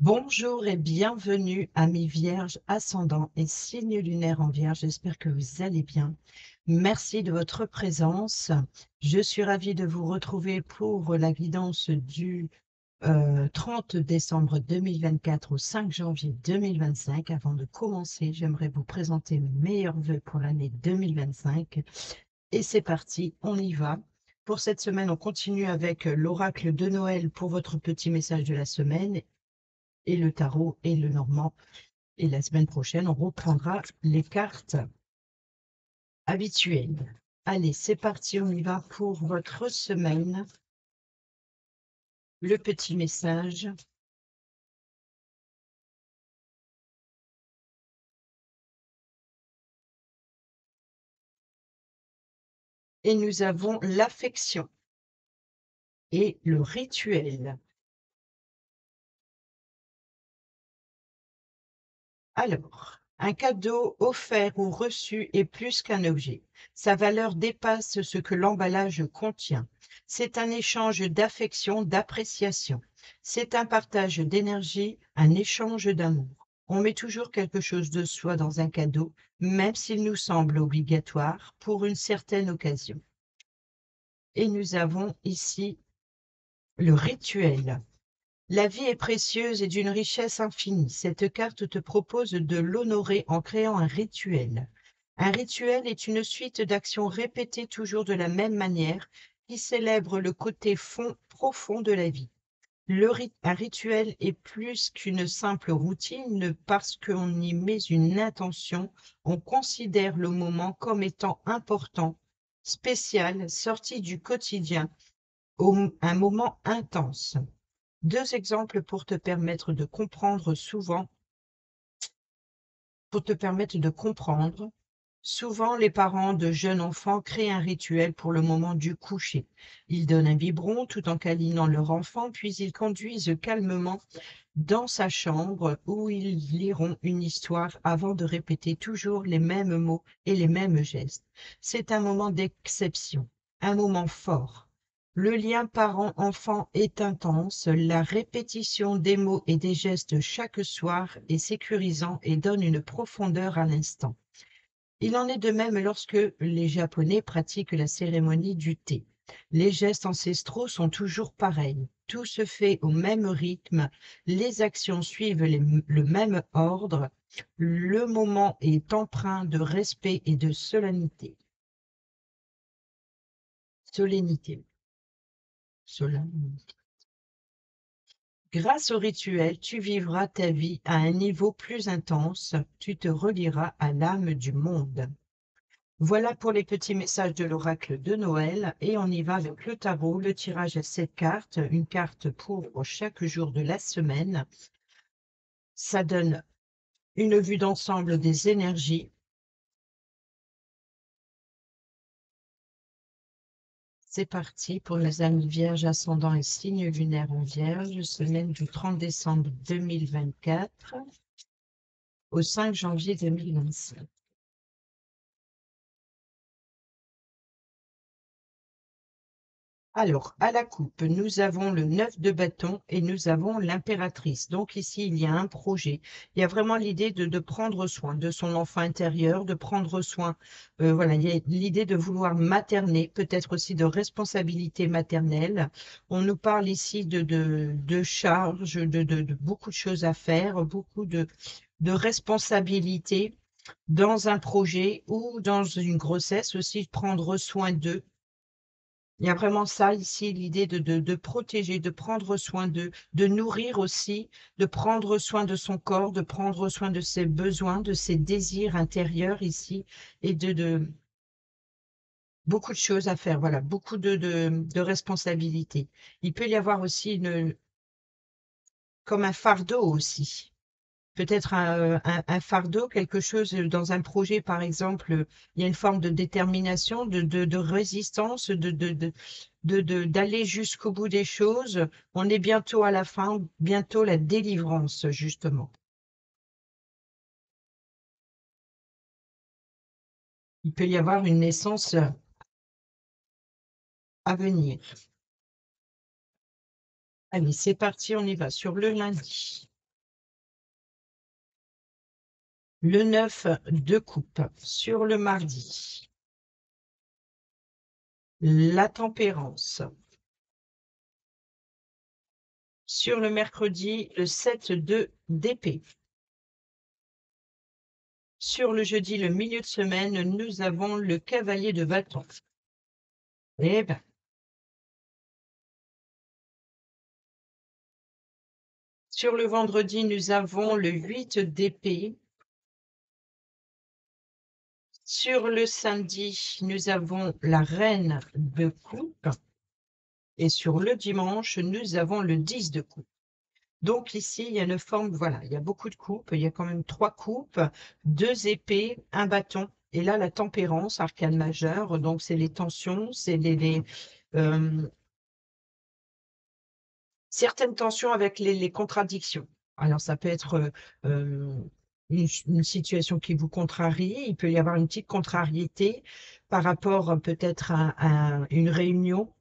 Bonjour et bienvenue amis vierges, ascendant et signe lunaire en vierge. J'espère que vous allez bien. Merci de votre présence. Je suis ravie de vous retrouver pour la guidance du 30 décembre 2024 au 5 janvier 2025. Avant de commencer, j'aimerais vous présenter mes meilleurs vœux pour l'année 2025. Et c'est parti, on y va. Pour cette semaine, on continue avec l'oracle de Noël pour votre petit message de la semaine et le tarot et le normand. Et la semaine prochaine, on reprendra les cartes habituelles. Allez, c'est parti, on y va pour votre semaine. Le petit message. Et nous avons l'affection et le rituel. Alors, un cadeau offert ou reçu est plus qu'un objet. Sa valeur dépasse ce que l'emballage contient. C'est un échange d'affection, d'appréciation. C'est un partage d'énergie, un échange d'amour. On met toujours quelque chose de soi dans un cadeau, même s'il nous semble obligatoire pour une certaine occasion. Et nous avons ici le rituel. La vie est précieuse et d'une richesse infinie. Cette carte te propose de l'honorer en créant un rituel. Un rituel est une suite d'actions répétées toujours de la même manière qui célèbre le côté profond de la vie. Un rituel est plus qu'une simple routine parce qu'on y met une intention, on considère le moment comme étant important, spécial, sorti du quotidien, un moment intense. Deux exemples pour te permettre de comprendre. Souvent, les parents de jeunes enfants créent un rituel pour le moment du coucher. Ils donnent un biberon tout en câlinant leur enfant, puis ils conduisent calmement dans sa chambre où ils liront une histoire avant de répéter toujours les mêmes mots et les mêmes gestes. C'est un moment d'exception, un moment fort. Le lien parent-enfant est intense, la répétition des mots et des gestes chaque soir est sécurisant et donne une profondeur à l'instant. Il en est de même lorsque les Japonais pratiquent la cérémonie du thé. Les gestes ancestraux sont toujours pareils. Tout se fait au même rythme, les actions suivent le même ordre, le moment est empreint de respect et de solennité. Solennité. Solennité. Grâce au rituel, tu vivras ta vie à un niveau plus intense, tu te relieras à l'âme du monde. Voilà pour les petits messages de l'oracle de Noël et on y va avec le tarot. Le tirage à 7 cartes, une carte pour chaque jour de la semaine. Ça donne une vue d'ensemble des énergies. C'est parti pour les amis vierges, ascendant et signe lunaire en vierge, semaine du 30 décembre 2024 au 5 janvier 2025. Alors, à la coupe, nous avons le 9 de bâton et nous avons l'impératrice. Donc ici, il y a un projet. Il y a vraiment l'idée de prendre soin de son enfant intérieur, de prendre soin. Voilà, il y a l'idée de vouloir materner, peut-être aussi de responsabilité maternelle. On nous parle ici de charges, de beaucoup de choses à faire, beaucoup de responsabilités dans un projet ou dans une grossesse aussi, prendre soin d'eux. Il y a vraiment ça ici, l'idée de protéger, de prendre soin de nourrir aussi, de prendre soin de son corps, de prendre soin de ses besoins, de ses désirs intérieurs ici, et beaucoup de choses à faire, voilà, beaucoup de responsabilités. Il peut y avoir aussi comme un fardeau aussi. Peut-être un fardeau, quelque chose dans un projet, par exemple, il y a une forme de détermination, de résistance, d'aller jusqu'au bout des choses. On est bientôt à la fin, bientôt la délivrance, justement. Il peut y avoir une naissance à venir. Allez, c'est parti, on y va sur le lundi. Le 9 de coupe sur le mardi. La tempérance. Sur le mercredi, le 7 de d'épée. Sur le jeudi, le milieu de semaine, nous avons le cavalier de bâton. Eh ben. Sur le vendredi, nous avons le 8 d'épée. Sur le samedi, nous avons la reine de coupe. Et sur le dimanche, nous avons le 10 de coupe. Donc ici, il y a une forme, voilà, il y a beaucoup de coupes, il y a quand même 3 coupes, 2 épées, un bâton. Et là, la tempérance, arcane majeure, donc c'est les tensions, c'est certaines tensions avec les contradictions. Alors ça peut être une situation qui vous contrarie, il peut y avoir une petite contrariété par rapport peut-être à une réunion.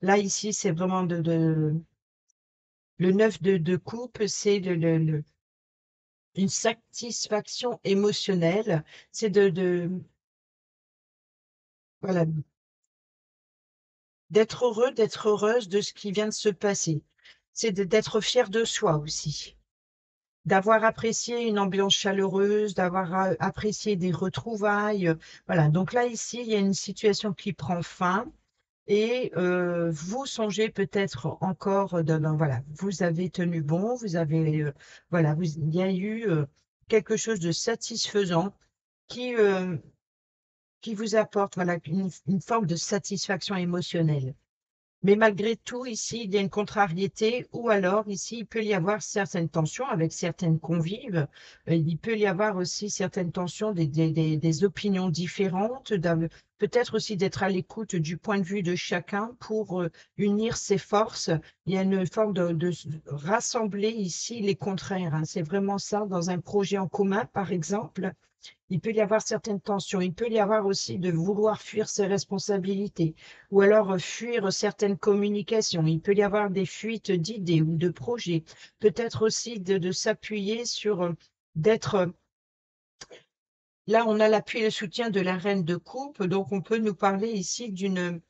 Là, ici, c'est vraiment le 9 de coupe, c'est une satisfaction émotionnelle, c'est voilà, d'être heureux, d'être heureuse de ce qui vient de se passer. C'est d'être fier de soi aussi, d'avoir apprécié une ambiance chaleureuse, d'avoir apprécié des retrouvailles. Voilà, donc là, ici, il y a une situation qui prend fin. Et vous songez peut-être encore, voilà, vous avez tenu bon, vous avez, voilà, il y a eu quelque chose de satisfaisant qui, euh, qui vous apporte, voilà, une forme de satisfaction émotionnelle. Mais malgré tout, ici, il y a une contrariété, ou alors ici, il peut y avoir certaines tensions avec certaines convives. Il peut y avoir aussi certaines tensions, des opinions différentes, peut-être aussi d'être à l'écoute du point de vue de chacun pour unir ses forces. Il y a une forme de rassembler ici les contraires, hein. C'est vraiment ça, dans un projet en commun, par exemple. Il peut y avoir certaines tensions. Il peut y avoir aussi de vouloir fuir ses responsabilités ou alors fuir certaines communications. Il peut y avoir des fuites d'idées ou de projets. Peut-être aussi de s'appuyer sur d'être. Là, on a l'appui et le soutien de la reine de coupe. Donc, on peut nous parler ici d'une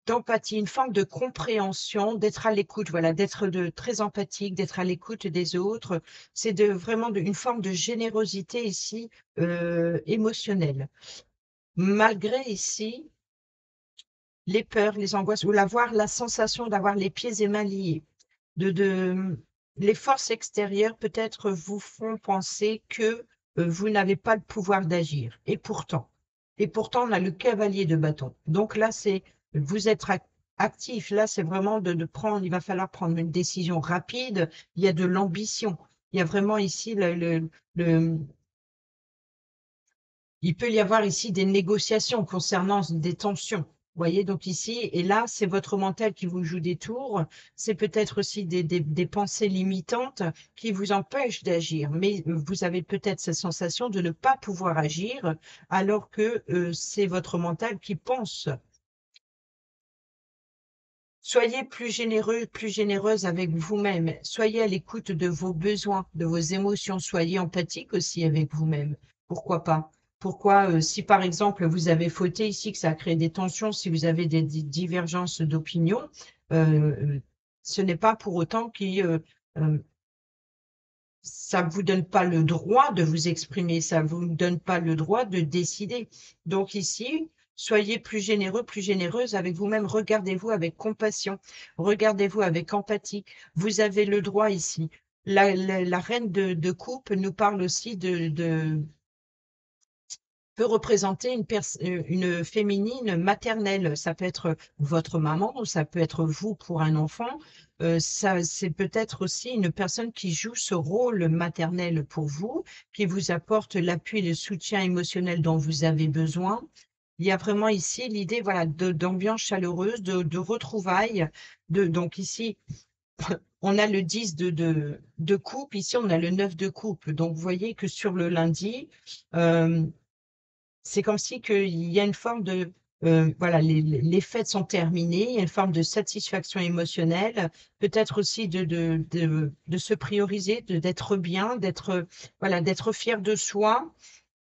d'empathie, une forme de compréhension, d'être à l'écoute, voilà, d'être très empathique, d'être à l'écoute des autres. C'est vraiment une forme de générosité ici émotionnelle. Malgré ici les peurs, les angoisses, ou la sensation d'avoir les pieds et mains liés, les forces extérieures peut-être vous font penser que vous n'avez pas le pouvoir d'agir. Et pourtant, on a le cavalier de bâton. Donc là, vous êtes actif. Là, c'est vraiment de prendre, il va falloir prendre une décision rapide. Il y a de l'ambition. Il y a vraiment ici le, il peut y avoir ici des négociations concernant des tensions. Vous voyez, donc ici, et là, c'est votre mental qui vous joue des tours. C'est peut-être aussi des pensées limitantes qui vous empêchent d'agir. Mais vous avez peut-être cette sensation de ne pas pouvoir agir alors que c'est votre mental qui pense. Soyez plus généreux, plus généreuse avec vous-même. Soyez à l'écoute de vos besoins, de vos émotions. Soyez empathique aussi avec vous-même. Pourquoi pas? Pourquoi, si par exemple vous avez fauté ici, que ça a créé des tensions, si vous avez des divergences d'opinion, euh, ce n'est pas pour autant euh, ça ne vous donne pas le droit de vous exprimer, ça ne vous donne pas le droit de décider. Donc ici, soyez plus généreux, plus généreuse avec vous-même. Regardez-vous avec compassion, regardez-vous avec empathie. Vous avez le droit ici. La reine de coupe nous parle aussi peut représenter une féminine maternelle. Ça peut être votre maman, ou ça peut être vous pour un enfant. Ça, c'est peut-être aussi une personne qui joue ce rôle maternel pour vous, qui vous apporte l'appui et le soutien émotionnel dont vous avez besoin. Il y a vraiment ici l'idée, voilà, d'ambiance chaleureuse, de retrouvailles. Donc ici, on a le 10 de coupe, ici on a le 9 de coupe. Donc vous voyez que sur le lundi, c'est comme si qu'il y a une forme de, voilà, les fêtes sont terminées, il y a une forme de satisfaction émotionnelle, peut-être aussi de se prioriser, d'être bien, d'être, voilà, d'être fier de soi.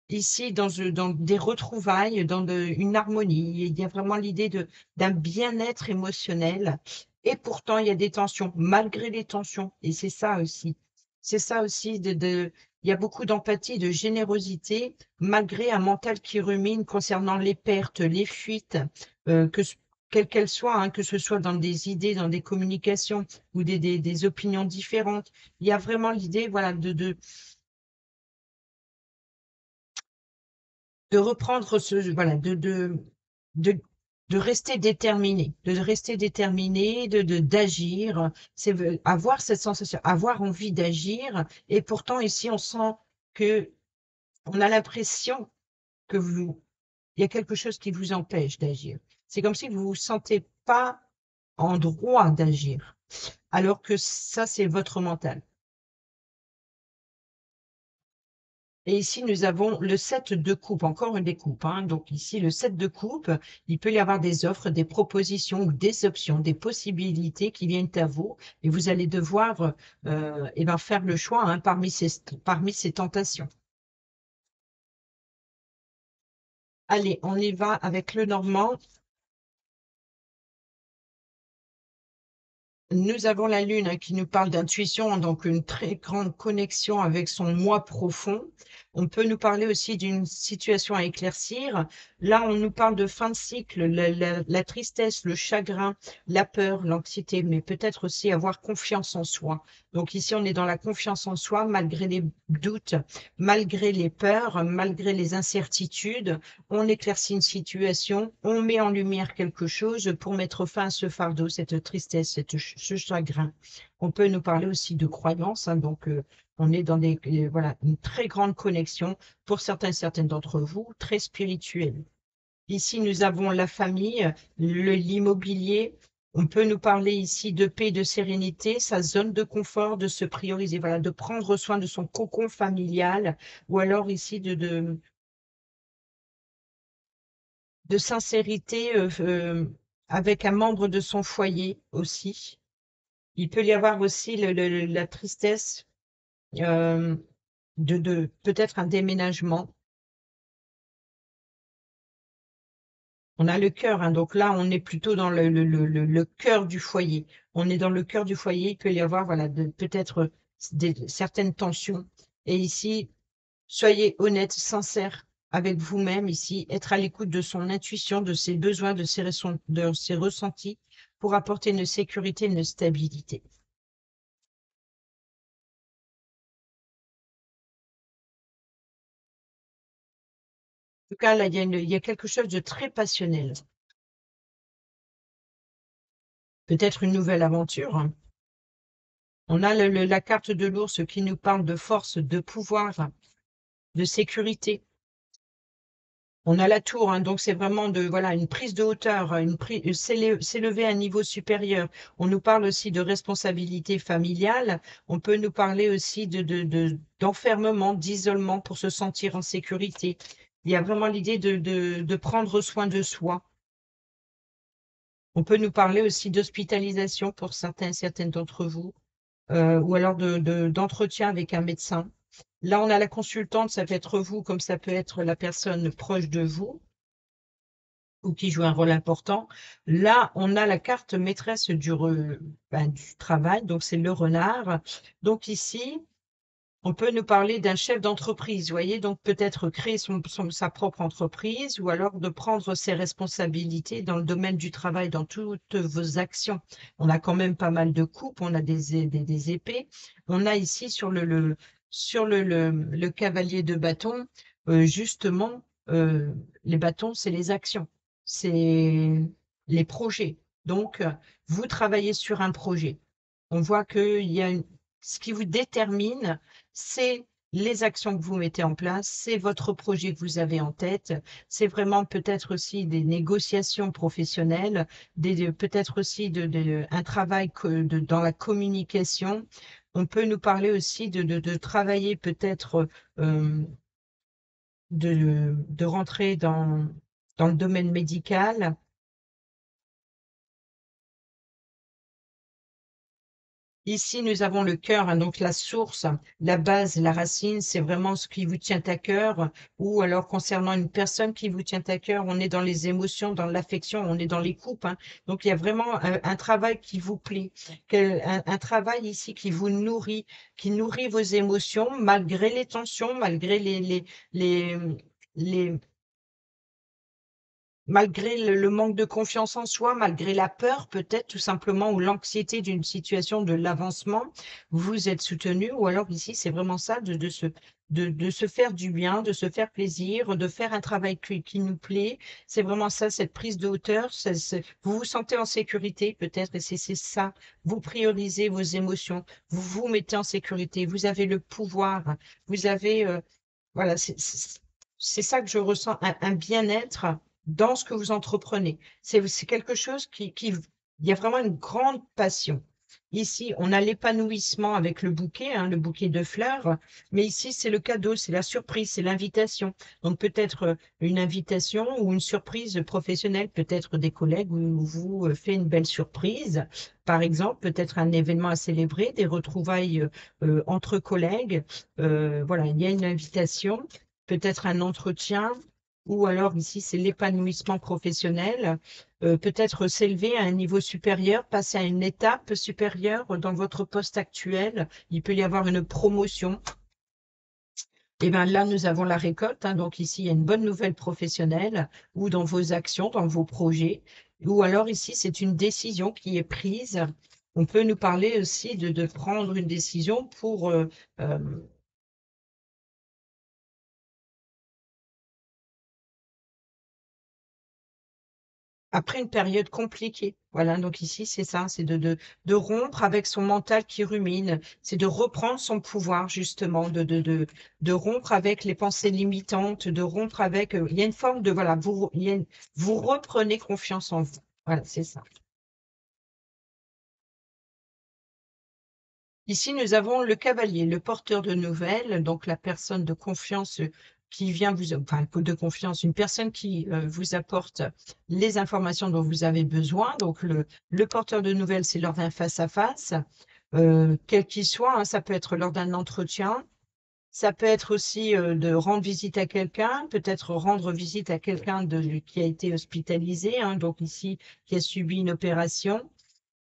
Ici, dans des retrouvailles, une harmonie, il y a vraiment l'idée d'un bien-être émotionnel. Et pourtant, il y a des tensions, malgré les tensions. Et c'est ça aussi. C'est ça aussi, il y a beaucoup d'empathie, de générosité, malgré un mental qui rumine concernant les pertes, les fuites, quelles qu'elles soient, hein, que ce soit dans des idées, dans des communications ou des opinions différentes. Il y a vraiment l'idée, voilà, de reprendre voilà, de, de rester déterminé, d'agir, c'est avoir cette sensation, avoir envie d'agir. Et pourtant, ici, on sent que, on a l'impression que il y a quelque chose qui vous empêche d'agir. C'est comme si vous vous sentez pas en droit d'agir, alors que ça, c'est votre mental. Et ici, nous avons le 7 de coupe, encore une des coupes, hein. Donc ici, le 7 de coupe, il peut y avoir des offres, des propositions ou des options, des possibilités qui viennent à vous et vous allez devoir eh ben, faire le choix, hein, parmi ces tentations. Allez, on y va avec le Normand. Nous avons la Lune, hein, qui nous parle d'intuition, donc une très grande connexion avec son moi profond. On peut nous parler aussi d'une situation à éclaircir. Là, on nous parle de fin de cycle, la tristesse, le chagrin, la peur, l'anxiété, mais peut-être aussi avoir confiance en soi. Donc ici, on est dans la confiance en soi, malgré les doutes, malgré les peurs, malgré les incertitudes. On éclaircit une situation, on met en lumière quelque chose pour mettre fin à ce fardeau, cette tristesse, ce chagrin. On peut nous parler aussi de croyances, hein, donc on est dans voilà, une très grande connexion, pour certaines d'entre vous, très spirituelle. Ici, nous avons la famille, l'immobilier. On peut nous parler ici de paix, de sérénité, sa zone de confort, de se prioriser, voilà, de prendre soin de son cocon familial, ou alors ici de sincérité avec un membre de son foyer aussi. Il peut y avoir aussi la tristesse euh, de peut-être un déménagement. On a le cœur, hein, donc là, on est plutôt dans le cœur du foyer. On est dans le cœur du foyer, il peut y avoir voilà, peut-être certaines tensions. Et ici, soyez honnête, sincère avec vous-même ici, être à l'écoute de son intuition, de ses besoins, de ses ressentis pour apporter une sécurité, une stabilité. En tout cas, là, il y a quelque chose de très passionnel. Peut-être une nouvelle aventure, hein. On a la carte de l'ours qui nous parle de force, de pouvoir, de sécurité. On a la tour, hein, donc c'est vraiment voilà, une prise de hauteur, s'élever à un niveau supérieur. On nous parle aussi de responsabilité familiale. On peut nous parler aussi d'enfermement, d'isolement pour se sentir en sécurité. Il y a vraiment l'idée de prendre soin de soi. On peut nous parler aussi d'hospitalisation pour certaines d'entre vous, ou alors d'entretien avec un médecin. Là, on a la consultante, ça peut être vous comme ça peut être la personne proche de vous ou qui joue un rôle important. Là, on a la carte maîtresse du travail, donc c'est le renard. Donc ici, on peut nous parler d'un chef d'entreprise, vous voyez, donc peut-être créer sa propre entreprise ou alors de prendre ses responsabilités dans le domaine du travail, dans toutes vos actions. On a quand même pas mal de coupes, on a des épées. On a ici sur le cavalier de bâton, justement, les bâtons, c'est les actions, c'est les projets. Donc, vous travaillez sur un projet. On voit qu'il y a ce qui vous détermine, c'est les actions que vous mettez en place, c'est votre projet que vous avez en tête, c'est vraiment peut-être aussi des négociations professionnelles, peut-être aussi un travail dans la communication. On peut nous parler aussi de travailler peut-être euh, de rentrer dans le domaine médical. Ici, nous avons le cœur, hein, donc la source, la base, la racine, c'est vraiment ce qui vous tient à cœur. Ou alors, concernant une personne qui vous tient à cœur, on est dans les émotions, dans l'affection, on est dans les coupes, hein. Donc, il y a vraiment un travail qui vous plaît, un travail ici qui nourrit vos émotions, malgré les tensions, malgré les, les, malgré le manque de confiance en soi, malgré la peur peut-être tout simplement ou l'anxiété d'une situation de l'avancement, vous êtes soutenu ou alors ici c'est vraiment ça de se faire du bien, de se faire plaisir, de faire un travail qui nous plaît. C'est vraiment ça, cette prise de hauteur. Vous vous sentez en sécurité peut-être et c'est ça. Vous priorisez vos émotions, vous vous mettez en sécurité, vous avez le pouvoir, vous avez voilà, c'est ça que je ressens, un bien-être dans ce que vous entreprenez. C'est quelque chose il y a vraiment une grande passion. Ici, on a l'épanouissement avec le bouquet de fleurs, mais ici, c'est le cadeau, c'est la surprise, c'est l'invitation. Donc peut-être une invitation ou une surprise professionnelle, peut-être des collègues où vous fait une belle surprise. Par exemple, peut-être un événement à célébrer, des retrouvailles entre collègues. Voilà, il y a une invitation, peut-être un entretien, ou alors ici, c'est l'épanouissement professionnel, peut-être s'élever à un niveau supérieur, passer à une étape supérieure dans votre poste actuel. Il peut y avoir une promotion. Et bien là, nous avons la récolte, hein. Donc ici, il y a une bonne nouvelle professionnelle ou dans vos actions, dans vos projets. Ou alors ici, c'est une décision qui est prise. On peut nous parler aussi de prendre une décision pour euh, après une période compliquée. Voilà, donc ici, c'est ça, c'est de rompre avec son mental qui rumine, c'est de reprendre son pouvoir, justement, de rompre avec les pensées limitantes, de rompre avec, il y a une forme de, voilà, vous reprenez confiance en vous. Voilà, c'est ça. Ici, nous avons le cavalier, le porteur de nouvelles, donc la personne de confiance qui vient vous, enfin, de confiance, une personne qui vous apporte les informations dont vous avez besoin. Donc, le porteur de nouvelles, c'est lors d'un face-à-face, quel qu'il soit, hein. Ça peut être lors d'un entretien, ça peut être aussi de rendre visite à quelqu'un, peut-être rendre visite à quelqu'un qui a été hospitalisé, hein, donc ici, qui a subi une opération.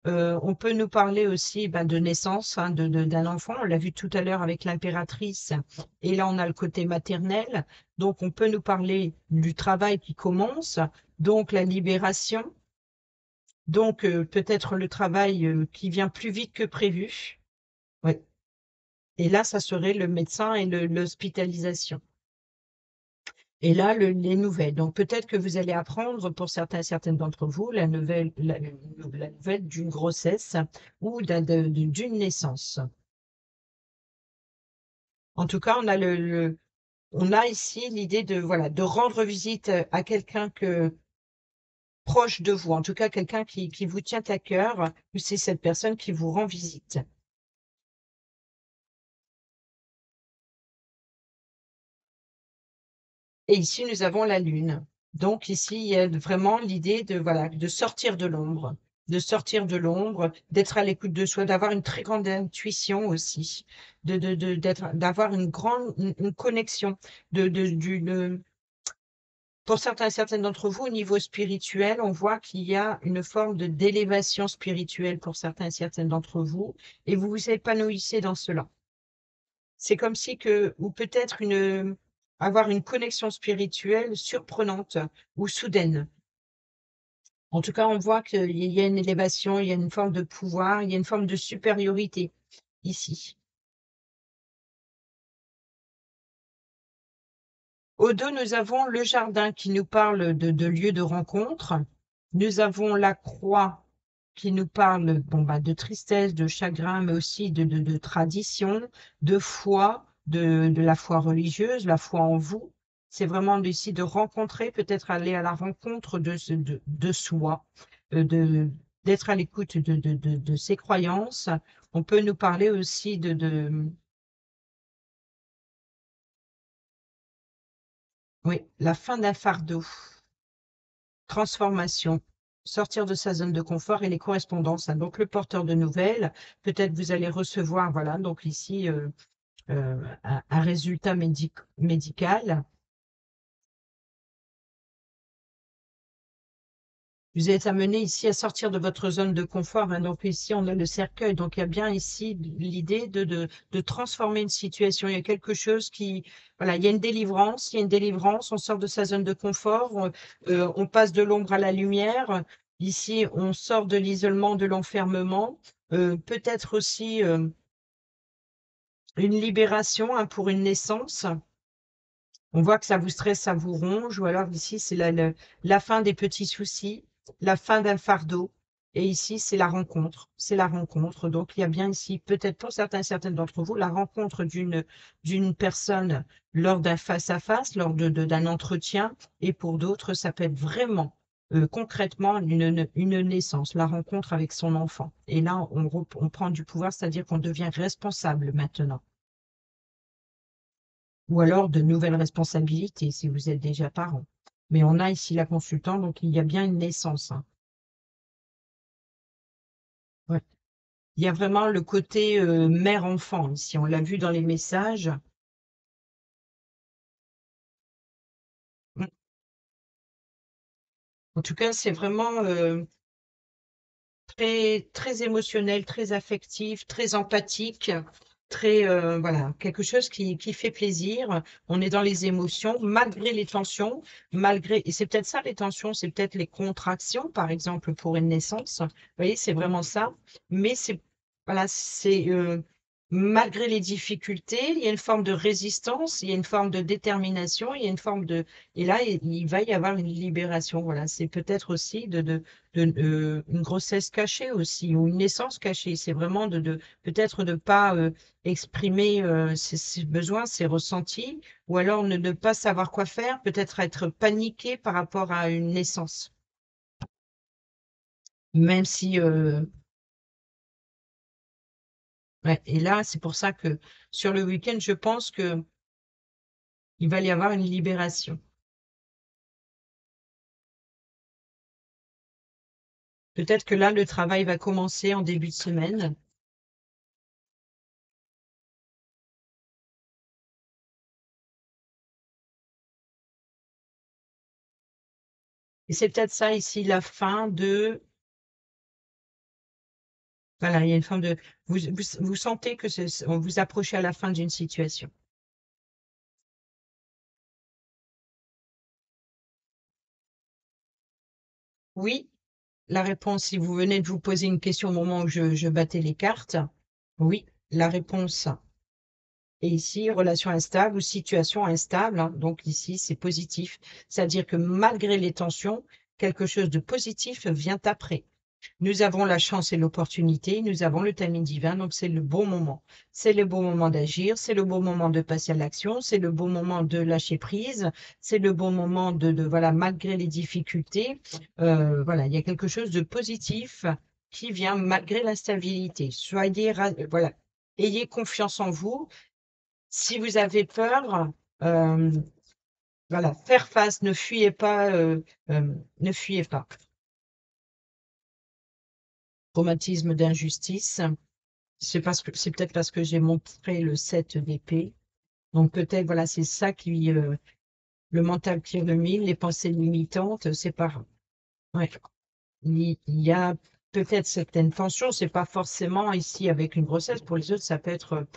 On peut nous parler aussi de naissance, hein, d'un enfant. On l'a vu tout à l'heure avec l'impératrice. Et là, on a le côté maternel. Donc, on peut nous parler du travail qui commence, donc la libération, donc peut-être le travail qui vient plus vite que prévu. Ouais. Et là, ça serait le médecin et l'hospitalisation. Et là, les nouvelles. Donc, peut-être que vous allez apprendre, pour certaines d'entre vous, la nouvelle d'une grossesse ou d'une naissance. En tout cas, on a ici l'idée de, voilà, de rendre visite à quelqu'un proche de vous, en tout cas quelqu'un qui vous tient à cœur, ou c'est cette personne qui vous rend visite. Et ici, nous avons la lune. Donc ici, il y a vraiment l'idée de, voilà, de sortir de l'ombre, d'être à l'écoute de soi, d'avoir une très grande intuition aussi, d'avoir une connexion, pour certains et certaines d'entre vous, au niveau spirituel, on voit qu'il y a une forme d'élévation spirituelle pour certains et certaines d'entre vous, et vous vous épanouissez dans cela. C'est comme si ou peut-être avoir une connexion spirituelle surprenante ou soudaine. En tout cas, on voit qu'il y a une élévation, il y a une forme de pouvoir, il y a une forme de supériorité ici. Au dos, nous avons le jardin qui nous parle de lieu de rencontre. Nous avons la croix qui nous parle bon, de tristesse, de chagrin, mais aussi de tradition, de foi, de la foi religieuse, la foi en vous. C'est vraiment ici de rencontrer, peut-être aller à la rencontre de soi, d'être à l'écoute de ses croyances. On peut nous parler aussi oui, la fin d'un fardeau, transformation, sortir de sa zone de confort et les correspondances, hein. Donc, le porteur de nouvelles, peut-être vous allez recevoir, voilà, donc ici, un résultat médical. Vous êtes amené ici à sortir de votre zone de confort, hein. Donc ici, on a le cercueil. Donc il y a bien ici l'idée de transformer une situation. Il y a quelque chose qui, voilà, il y a une délivrance, il y a une délivrance. On sort de sa zone de confort, on passe de l'ombre à la lumière. Ici, on sort de l'isolement, de l'enfermement. Peut-être aussi une libération, hein, pour une naissance. On voit que ça vous stresse, ça vous ronge, ou alors ici, c'est la fin des petits soucis, la fin d'un fardeau. Et ici, c'est la rencontre. C'est la rencontre. Donc, il y a bien ici, peut-être pour certains, certaines d'entre vous, la rencontre d'une personne lors d'un face-à-face, lors d'un entretien. Et pour d'autres, ça peut être vraiment, concrètement, une naissance, la rencontre avec son enfant. Et là, on prend du pouvoir, c'est-à-dire qu'on devient responsable maintenant. Ou alors de nouvelles responsabilités si vous êtes déjà parent. Mais on a ici la consultante, donc il y a bien une naissance, hein. Ouais. Il y a vraiment le côté mère-enfant ici, on l'a vu dans les messages. Mm. En tout cas, c'est vraiment très, très émotionnel, très affectif, très empathique, très, voilà, quelque chose qui fait plaisir. On est dans les émotions, malgré les tensions, malgré, et c'est peut-être ça les tensions, c'est peut-être les contractions, par exemple, pour une naissance. Vous voyez, c'est vraiment ça. Mais c'est, voilà, c'est, malgré les difficultés, il y a une forme de résistance, il y a une forme de détermination, il y a une forme de, et là, il va y avoir une libération. Voilà, c'est peut-être aussi une grossesse cachée aussi, ou une naissance cachée. C'est vraiment peut-être ne pas exprimer ses besoins, ses ressentis, ou alors ne pas savoir quoi faire, peut-être être paniqué par rapport à une naissance. Même si, ouais, et là, c'est pour ça que sur le week-end, je pense que il va y avoir une libération. Peut-être que là, le travail va commencer en début de semaine. Et c'est peut-être ça ici, la fin de... Voilà, il y a une forme de... Vous sentez que on vous approchez à la fin d'une situation. Oui, la réponse, si vous venez de vous poser une question au moment où je battais les cartes, oui, la réponse est ici, relation instable ou situation instable, hein. Donc ici, c'est positif. C'est-à-dire que malgré les tensions, quelque chose de positif vient après. Nous avons la chance et l'opportunité, nous avons le timing divin, donc c'est le bon moment. C'est le bon moment d'agir, c'est le bon moment de passer à l'action, c'est le bon moment de lâcher prise, c'est le bon moment voilà, malgré les difficultés, voilà, il y a quelque chose de positif qui vient malgré l'instabilité. Voilà, ayez confiance en vous. Si vous avez peur, euh, voilà, faire face, ne fuyez pas, ne fuyez pas. Traumatisme d'injustice. C'est peut-être parce que j'ai montré le 7 d'épée. Donc peut-être, voilà, c'est ça qui, le mental qui rumine, les pensées limitantes, c'est pas, ouais. Il y a peut-être certaines tensions, c'est pas forcément ici avec une grossesse. Pour les autres, ça peut être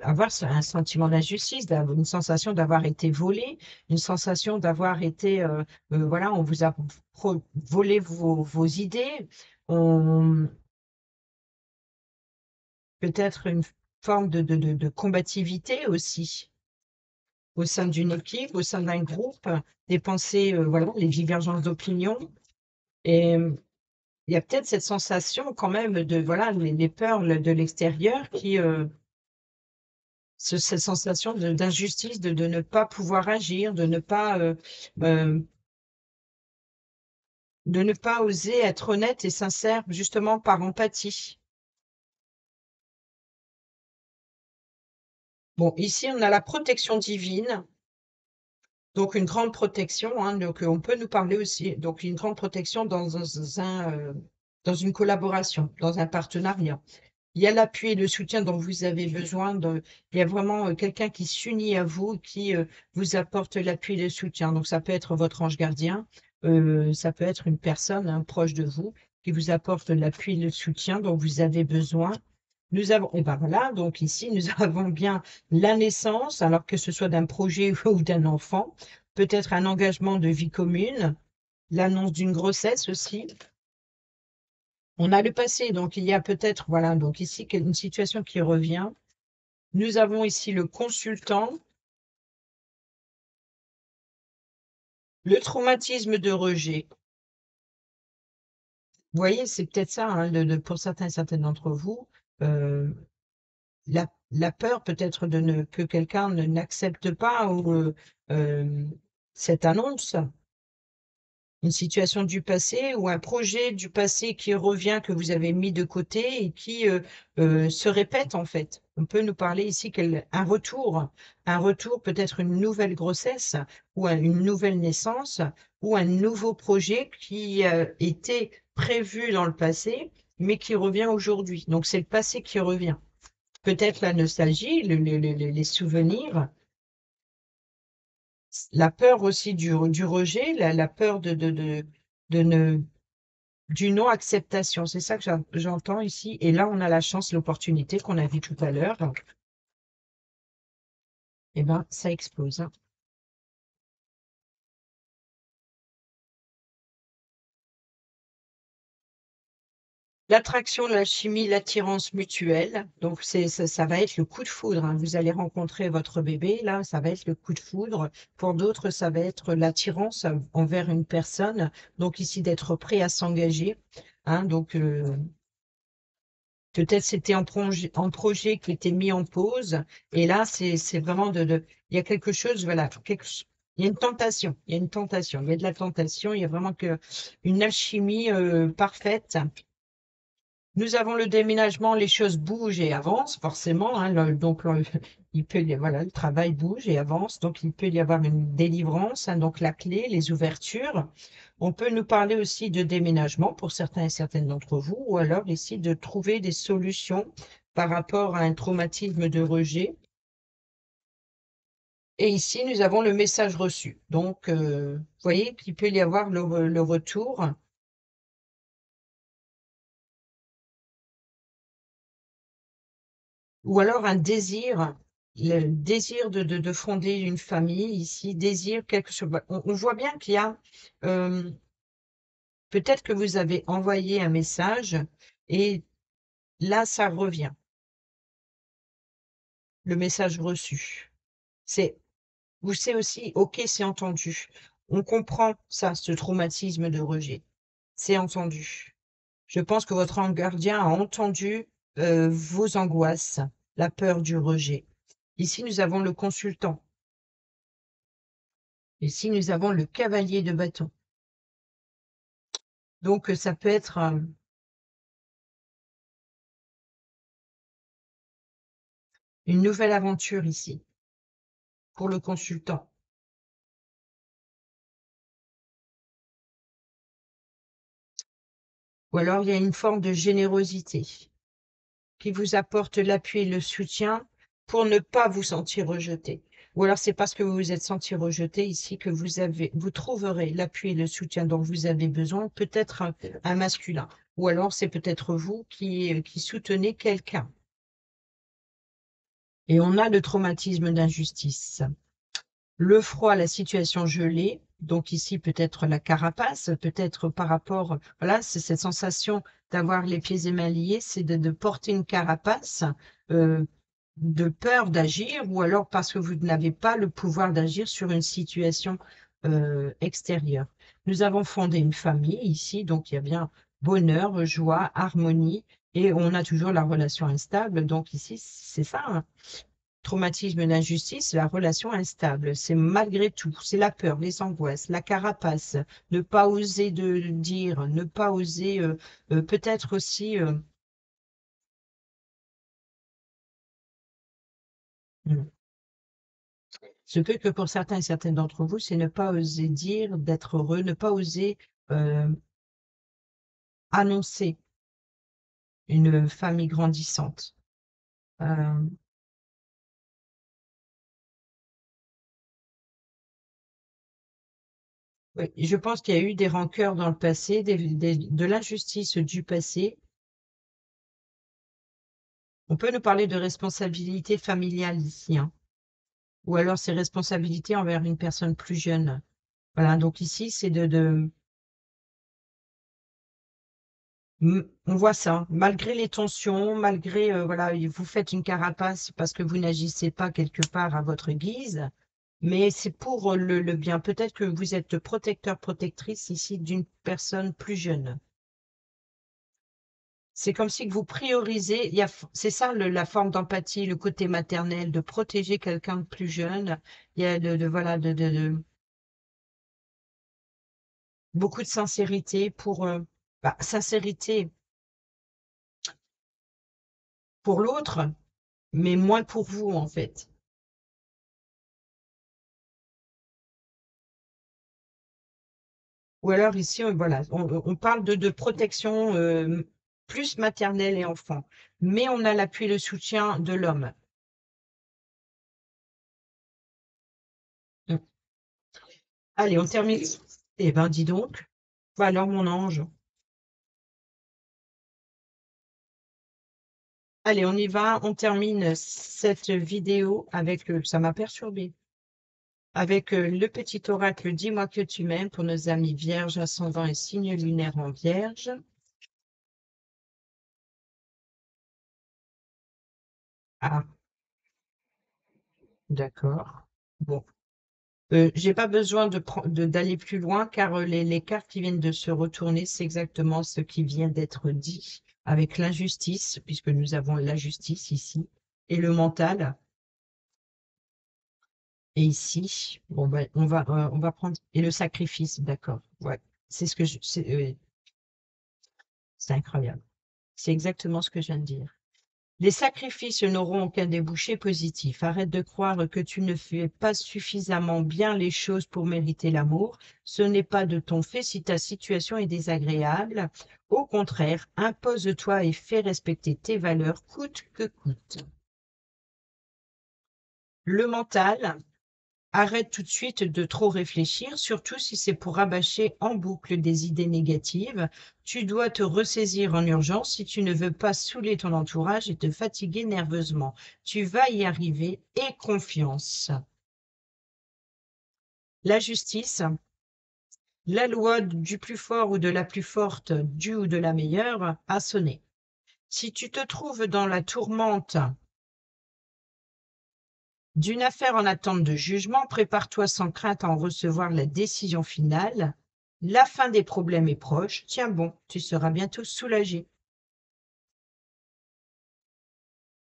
avoir un sentiment d'injustice, une sensation d'avoir été volé, une sensation d'avoir été, voilà, on vous a volé vos idées. On, peut-être une forme de combativité aussi au sein d'une équipe, au sein d'un groupe, des pensées, voilà, les divergences d'opinion. Et il y a peut-être cette sensation quand même de, voilà, les peurs de l'extérieur qui, Cette sensation d'injustice, de ne pas pouvoir agir, euh, de ne pas oser être honnête et sincère, justement par empathie. Bon, ici, on a la protection divine, donc une grande protection, hein, donc on peut nous parler aussi, donc une grande protection dans une collaboration, dans un partenariat. Il y a l'appui et le soutien dont vous avez besoin. Il y a vraiment quelqu'un qui s'unit à vous, qui vous apporte l'appui et le soutien. Donc, ça peut être votre ange gardien, ça peut être une personne hein, proche de vous qui vous apporte l'appui et le soutien dont vous avez besoin. Nous avons, et ben voilà, donc ici, nous avons bien la naissance, alors que ce soit d'un projet ou d'un enfant, peut-être un engagement de vie commune, l'annonce d'une grossesse aussi. On a le passé, donc il y a peut-être, voilà, donc ici une situation qui revient. Nous avons ici le consultant, le traumatisme de rejet. Vous voyez, c'est peut-être ça, hein, pour certains et certaines d'entre vous, euh, la peur peut-être que quelqu'un n'accepte pas ou cette annonce. Une situation du passé ou un projet du passé qui revient, que vous avez mis de côté et qui se répète en fait. On peut nous parler ici un retour peut-être une nouvelle grossesse ou une nouvelle naissance ou un nouveau projet qui était prévu dans le passé mais qui revient aujourd'hui. Donc c'est le passé qui revient. Peut-être la nostalgie, les souvenirs, la peur aussi du rejet, la peur de ne du non-acceptation. C'est ça que j'entends ici. Et là, on a la chance, l'opportunité qu'on a vue tout à l'heure. Eh ben, ça explose. Hein. L'attraction, la chimie, l'attirance mutuelle. Donc, ça va être le coup de foudre. Hein. Vous allez rencontrer votre bébé. Là, ça va être le coup de foudre. Pour d'autres, ça va être l'attirance envers une personne. Donc, ici, d'être prêt à s'engager. Hein. Donc, peut-être c'était en projet qui était mis en pause. Et là, c'est vraiment il y a quelque chose, voilà, il y a une tentation, il y a une tentation, il y a de la tentation, il y a vraiment une alchimie parfaite. Nous avons le déménagement, les choses bougent et avancent, forcément. Hein, il peut voilà, le travail bouge et avance, donc il peut y avoir une délivrance, hein, donc la clé, les ouvertures. On peut nous parler aussi de déménagement pour certains et certaines d'entre vous, ou alors ici de trouver des solutions par rapport à un traumatisme de rejet. Et ici, nous avons le message reçu. Donc, vous voyez qu'il peut y avoir le retour. Ou alors un désir, le désir de fonder une famille ici, désir quelque chose. On voit bien qu'il y a, euh, peut-être que vous avez envoyé un message et là, ça revient, le message reçu. C'est, vous savez aussi, ok, c'est entendu. On comprend ça, ce traumatisme de rejet. C'est entendu. Je pense que votre ange gardien a entendu vos angoisses, la peur du rejet. Ici, nous avons le consultant. Ici, nous avons le cavalier de bâton. Donc, ça peut être une nouvelle aventure ici pour le consultant. Ou alors, il y a une forme de générosité qui vous apporte l'appui et le soutien pour ne pas vous sentir rejeté. Ou alors, c'est parce que vous vous êtes senti rejeté ici que vous trouverez l'appui et le soutien dont vous avez besoin, peut-être un masculin. Ou alors, c'est peut-être vous qui soutenez quelqu'un. Et on a le traumatisme d'injustice. Le froid, la situation gelée, donc ici peut-être la carapace, peut-être par rapport, voilà, c'est cette sensation d'avoir les pieds et mains liés, c'est de porter une carapace, euh, de peur d'agir, ou alors parce que vous n'avez pas le pouvoir d'agir sur une situation extérieure. Nous avons fondé une famille ici, donc il y a bien bonheur, joie, harmonie, et on a toujours la relation instable, donc ici c'est ça. Hein. Traumatisme d'injustice, la relation instable. C'est malgré tout, c'est la peur, les angoisses, la carapace, ne pas oser de dire, ne pas oser, peut-être aussi. Hmm. Ce peut que pour certains et certaines d'entre vous, c'est ne pas oser dire d'être heureux, ne pas oser euh, annoncer une famille grandissante. Euh, oui, je pense qu'il y a eu des rancœurs dans le passé, de l'injustice du passé. On peut nous parler de responsabilité familiale ici, hein, ou alors c'est responsabilité envers une personne plus jeune. Voilà, donc ici, c'est on voit ça, malgré les tensions, malgré, voilà, vous faites une carapace parce que vous n'agissez pas quelque part à votre guise, mais c'est pour le bien. Peut-être que vous êtes protecteur, protectrice ici d'une personne plus jeune. C'est comme si que vous priorisez, c'est ça la forme d'empathie, le côté maternel, de protéger quelqu'un de plus jeune. Il y a voilà, beaucoup de sincérité sincérité pour l'autre, mais moins pour vous en fait. Ou alors ici, voilà, on parle de protection plus maternelle et enfant, mais on a l'appui et le soutien de l'homme. Mm. Allez, on termine. Eh ben, dis donc. Bah alors, mon ange. Allez, on y va. On termine cette vidéo avec, ça m'a perturbé, avec le petit oracle Dis-moi que tu m'aimes pour nos amis vierges, ascendant et signe lunaire en vierge. Ah, d'accord. Bon. J'ai pas besoin d'aller plus loin car les cartes qui viennent de se retourner, c'est exactement ce qui vient d'être dit avec l'injustice, puisque nous avons la justice ici, et le mental. Et ici, bon, ben, on va prendre. Et le sacrifice, d'accord. Ouais. C'est ce que c'est incroyable. C'est exactement ce que je viens de dire. Les sacrifices n'auront aucun débouché positif. Arrête de croire que tu ne fais pas suffisamment bien les choses pour mériter l'amour. Ce n'est pas de ton fait si ta situation est désagréable. Au contraire, impose-toi et fais respecter tes valeurs coûte que coûte. Le mental, arrête tout de suite de trop réfléchir, surtout si c'est pour rabâcher en boucle des idées négatives. Tu dois te ressaisir en urgence si tu ne veux pas saouler ton entourage et te fatiguer nerveusement. Tu vas y arriver, aie confiance. La justice, la loi du plus fort ou de la plus forte, du ou de la meilleure, a sonné. Si tu te trouves dans la tourmente d'une affaire en attente de jugement, prépare-toi sans crainte à en recevoir la décision finale. La fin des problèmes est proche. Tiens bon, tu seras bientôt soulagé.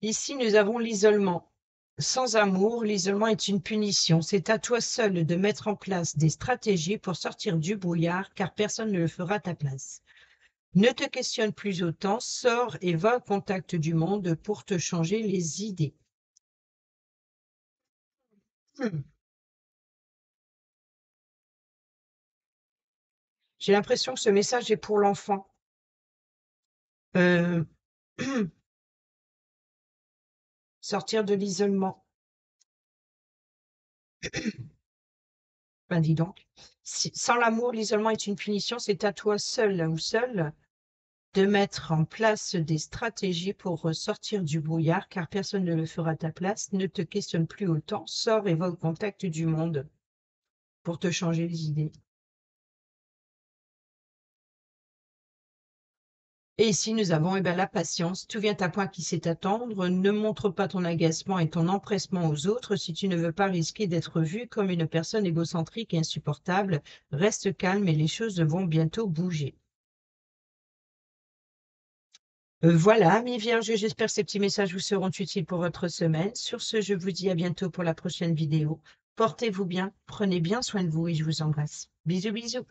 Ici, nous avons l'isolement. Sans amour, l'isolement est une punition. C'est à toi seul de mettre en place des stratégies pour sortir du brouillard, car personne ne le fera à ta place. Ne te questionne plus autant, sors et va au contact du monde pour te changer les idées. Hmm. J'ai l'impression que ce message est pour l'enfant. Euh, sortir de l'isolement. Ben dis donc. Sans l'amour, l'isolement est une punition. C'est à toi seul ou seul de mettre en place des stratégies pour sortir du brouillard, car personne ne le fera à ta place. Ne te questionne plus autant. Sors et va au contact du monde pour te changer les idées. Et ici, nous avons eh ben, la patience. Tout vient à point qui sait attendre. Ne montre pas ton agacement et ton empressement aux autres si tu ne veux pas risquer d'être vu comme une personne égocentrique et insupportable. Reste calme et les choses vont bientôt bouger. Voilà, amis vierges, j'espère que ces petits messages vous seront utiles pour votre semaine. Sur ce, je vous dis à bientôt pour la prochaine vidéo. Portez-vous bien, prenez bien soin de vous et je vous embrasse. Bisous, bisous.